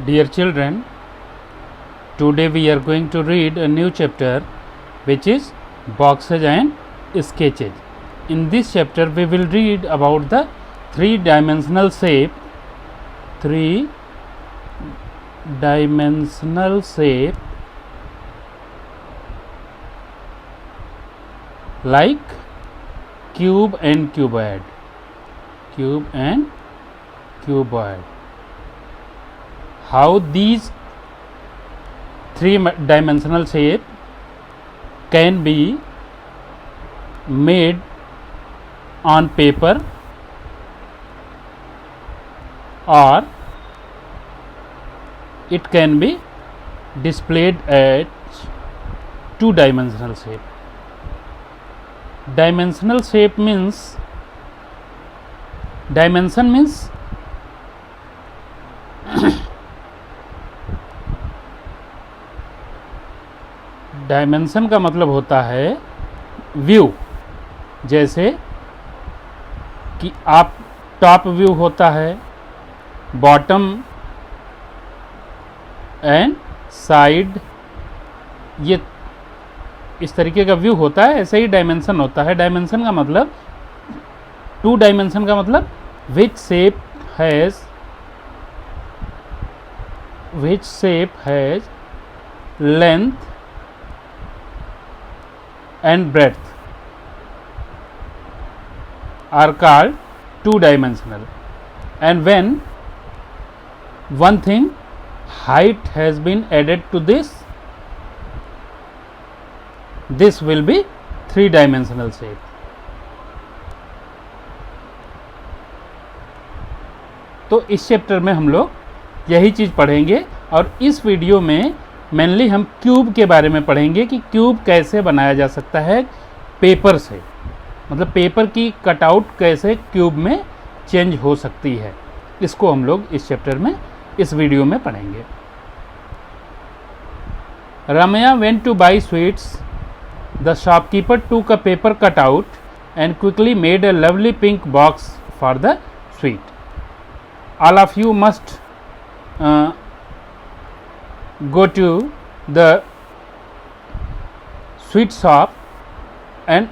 Dear children, today we are going to read a new chapter which is boxes and sketches. In this chapter we will read about the three-dimensional shape like cube and cuboid. How these three-dimensional shape can be made on paper or it can be displayed as two-dimensional shape. Dimensional shape means dimension means dimension का मतलब होता है view, जैसे कि आप top view होता है, bottom and side, ये इस तरीके का व्यू होता है, ऐसे ही डायमेंशन होता है. डायमेंशन का मतलब टू डायमेंशन का मतलब which shape has length and breadth are called two-dimensional, and when one thing height has been added to this will be three-dimensional shape. तो इस चैप्टर में हम लोग यही चीज़ पढ़ेंगे और इस वीडियो में मेनली हम क्यूब के बारे में पढ़ेंगे कि क्यूब कैसे बनाया जा सकता है पेपर से, मतलब पेपर की कटआउट कैसे क्यूब में चेंज हो सकती है. इसको हम लोग इस चैप्टर में इस वीडियो में पढ़ेंगे. Ramya went to buy sweets. The shopkeeper took a paper cutout and quickly made a lovely pink box for the sweet. All of you must go to the sweet shop and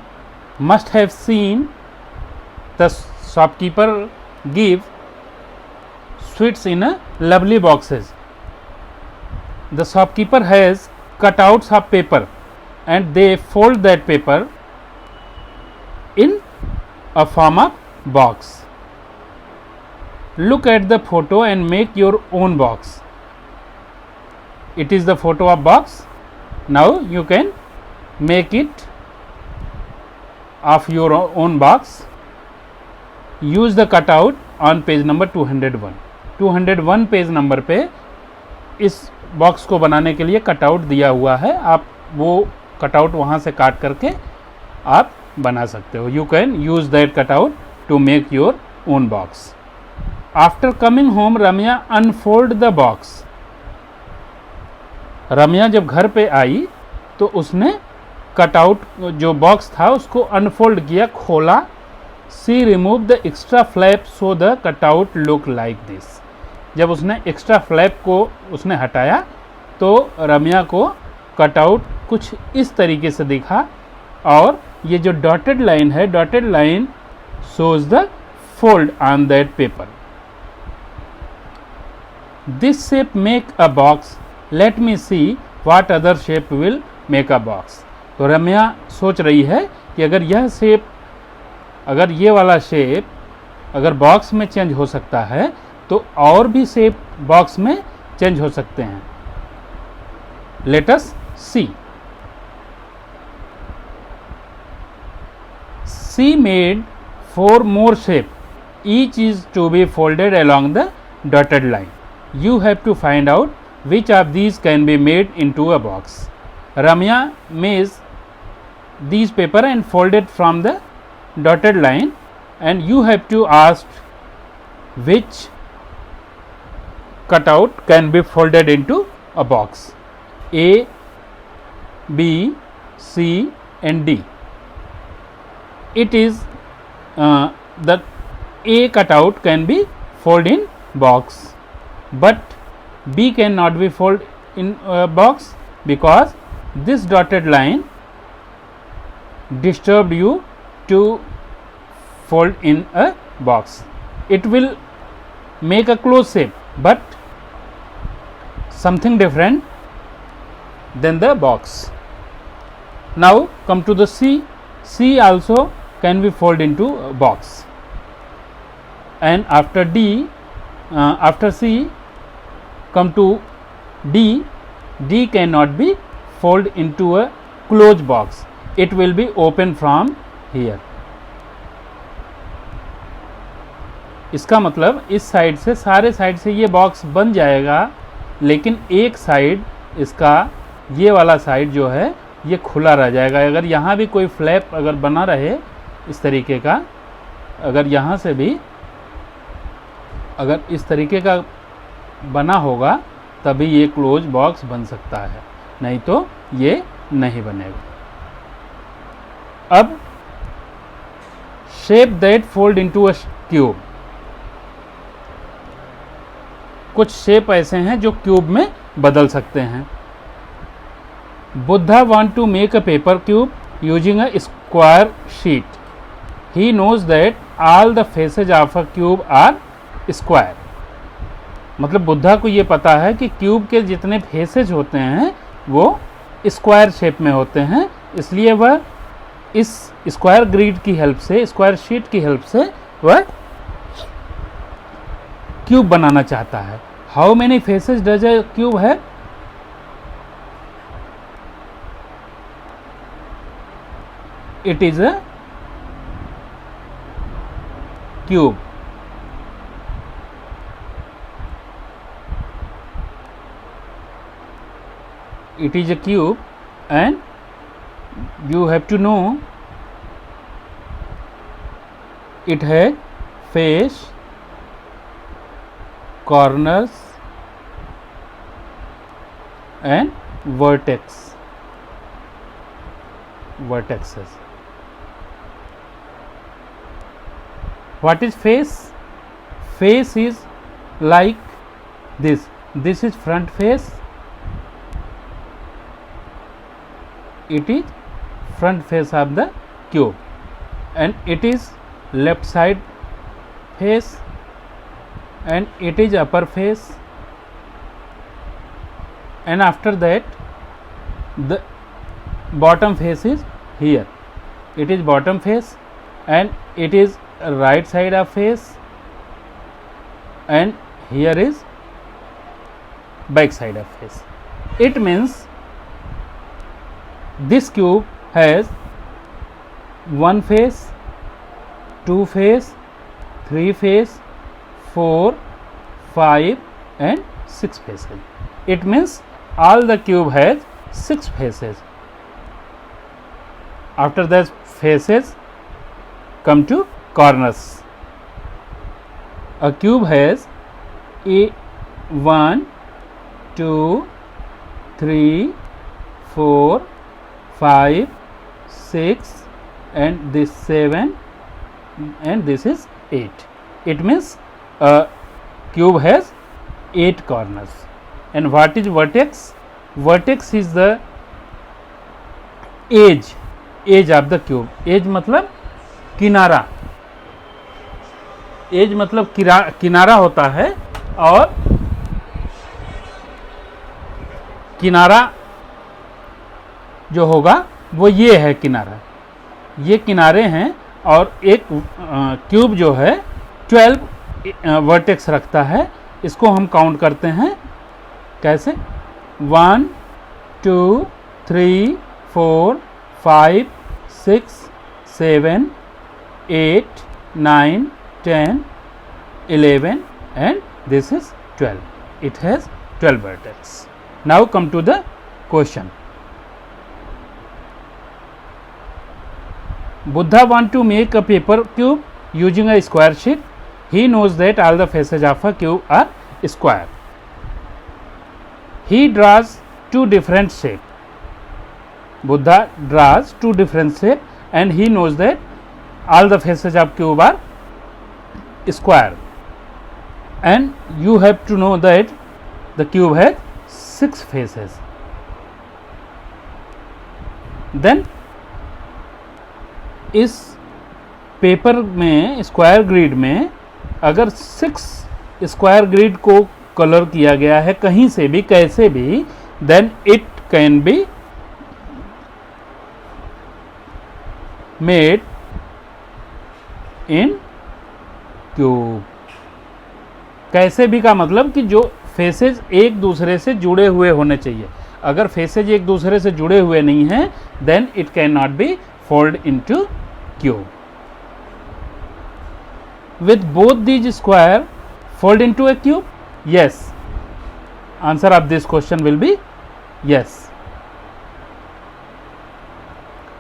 must have seen the shopkeeper give sweets in a lovely boxes. The shopkeeper has cutouts of paper and they fold that paper in a form of box. Look at the photo and make your own box. It is the photo of box. Now you can make it of your own box. Use the cutout on page number 201. 201 page number पे इस box को बनाने के लिए cutout दिया हुआ है. आप वो कटआउट वहाँ से काट करके आप बना सकते हो. You can use that cutout to make your own box. After coming home, Ramya unfold the box. रम्या जब घर पे आई तो उसने कटआउट जो बॉक्स था उसको अनफोल्ड किया, खोला. See remove the extra flap so the cutout look like this. जब उसने एक्स्ट्रा फ्लैप को उसने हटाया तो रम्या को कटआउट कुछ इस तरीके से दिखा और ये जो डॉटेड लाइन है, dotted line shows the fold on that paper. This shape make a box. Let me see what other shape will make a box. तो रम्या सोच रही है कि अगर यह शेप, अगर ये वाला शेप अगर बॉक्स में चेंज हो सकता है तो और भी शेप बॉक्स में चेंज हो सकते हैं. Let us see. See made 4 more shape. Each is to be folded along the dotted line. You have to find out which of these can be made into a box. Ramya makes these paper and fold it from the dotted line, and you have to ask which cutout can be folded into a box. A, B, C, and D. It is the A cutout can be folded in box, but B cannot be folded in box because this dotted line disturbed you to fold in a box. It will make a closed shape, but something different than the box. Now come to the C. C also can be folded into a box, and after D, after C, come to D. D cannot be folded into a closed box. It will be open from here. इसका मतलब इस side से, सारे side से ये box बन जाएगा, लेकिन एक साइड इसका, ये वाला साइड जो है ये खुला रह जाएगा. अगर यहाँ भी कोई फ्लैप अगर बना रहे इस तरीके का, अगर यहाँ से भी अगर इस तरीके का बना होगा तभी ये क्लोज बॉक्स बन सकता है, नहीं तो ये नहीं बनेगा. अब shape that fold into a cube. कुछ शेप ऐसे हैं जो क्यूब में बदल सकते हैं. Buddha want to make a paper cube using a square sheet. He knows that all the faces of a cube are square. मतलब बुद्धा को ये पता है कि क्यूब के जितने फेसेज होते हैं वो स्क्वायर शेप में होते हैं, इसलिए वह इस स्क्वायर ग्रिड की हेल्प से, स्क्वायर शीट की हेल्प से वह क्यूब बनाना चाहता है. How many faces does a cube have? It is a cube. It is a cube, and you have to know it has face, corners and vertexes. What is face? Face is like this. This is front face. It is front face of the cube, and it is left side face, and it is upper face, and after that the bottom face is here. It is bottom face, and it is right side of face, and here is back side of face. It means this cube has one face, two face, three face, 4, 5 and 6 faces. It means all the cube has 6 faces. After that faces come to corners. A cube has 1, 2, 3, 4, 5, 6 and this 7 and this is 8. It means a cube has 8 corners. And what is vertex? Vertex is the edge of the cube. Edge मतलब किनारा. edge मतलब किनारा होता है, और किनारा जो होगा वो ये है किनारा. ये किनारे हैं, और एक क्यूब जो है 12 वर्टेक्स रखता है. इसको हम काउंट करते हैं. कैसे? 1, 2, 3, 4, 5, 6, 7, 8, 9, 10, 11 and this is 12. It has 12 vertex. Now come to the question. Buddha want to make a paper cube using a square sheet. He knows that all the faces of a cube are square. He draws two different shapes. Buddha draws two different shapes, and he knows that all the faces of cube are square, and you have to know that the cube has 6 faces. Then इस paper में square grid में अगर 6 square grid को colour किया गया है कहीं से भी कैसे भी, then it can be made in cube. कैसे भी का मतलब कि जो फेसेज एक दूसरे से जुड़े हुए होने चाहिए. अगर फेसेज एक दूसरे से जुड़े हुए नहीं हैं, then it can not be fold into cube. With both these square fold into a cube? Yes. Answer of this question will be yes.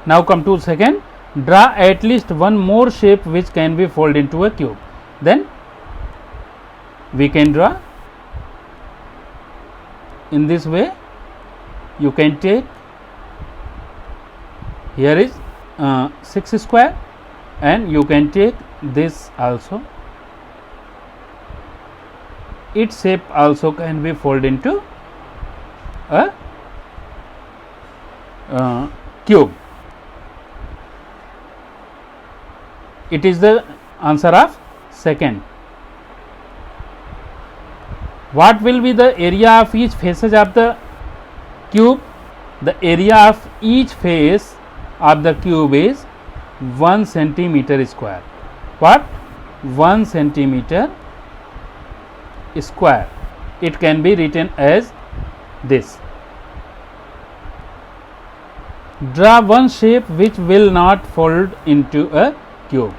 Now come to second. Draw at least one more shape which can be folded into a cube. Then we can draw in this way. You can take, here is 6 square, and you can take this also. Its shape also can be folded into a cube. It is the answer of second. What will be the area of each faces of the cube? The area of each face of the cube is 1 centimeter square. What? 1 centimeter square. It can be written as this. Draw one shape which will not fold into a cube.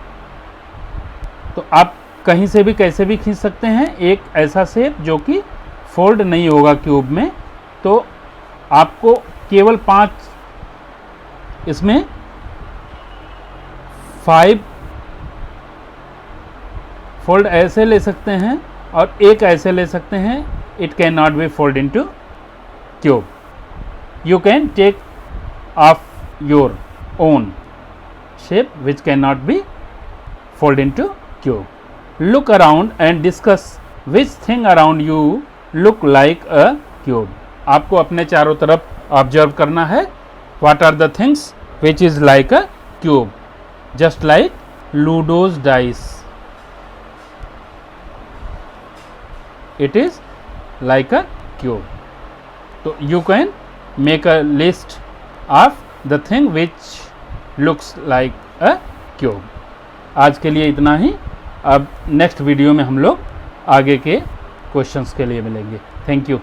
तो आप कहीं से भी कैसे भी खींच सकते हैं एक ऐसा शेप जो कि फोल्ड नहीं होगा क्यूब में. तो आपको केवल 5 इसमें 5 फोल्ड ऐसे ले सकते हैं और एक ऐसे ले सकते हैं. It can not be fold into cube. You can take of your own shape which can not be fold into cube. Look around and discuss which thing around you look like a cube. आपको अपने चारों तरफ observe करना है. What are the things which is like a cube? Just like ludo's dice. It is like a cube. So you can make a list of the thing which looks like a cube. आज के लिए इतना ही. अब next video में हम लोग आगे के क्वेश्चंस के लिए मिलेंगे. Thank you.